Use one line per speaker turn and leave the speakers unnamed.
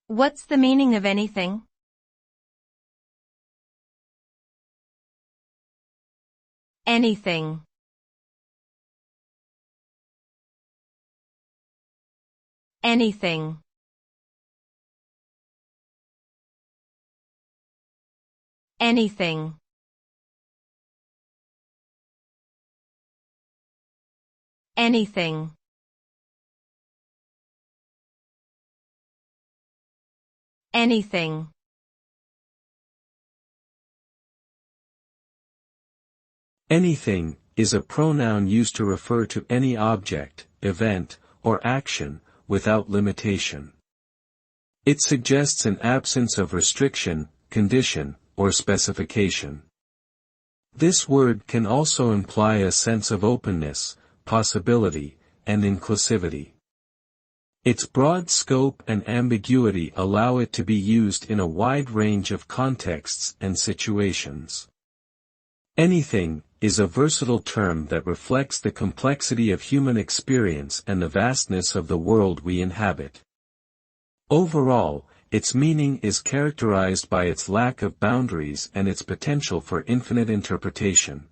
What's the meaning of anything? Anything. Anything. Anything. Anything. Anything.
Anything is a pronoun used to refer to any object, event, or action, without limitation. It suggests an absence of restriction, condition, or specification. This word can also imply a sense of openness, possibility, and inclusivity. Its broad scope and ambiguity allow it to be used in a wide range of contexts and situations. Anything is a versatile term that reflects the complexity of human experience and the vastness of the world we inhabit. Overall, its meaning is characterized by its lack of boundaries and its potential for infinite interpretation.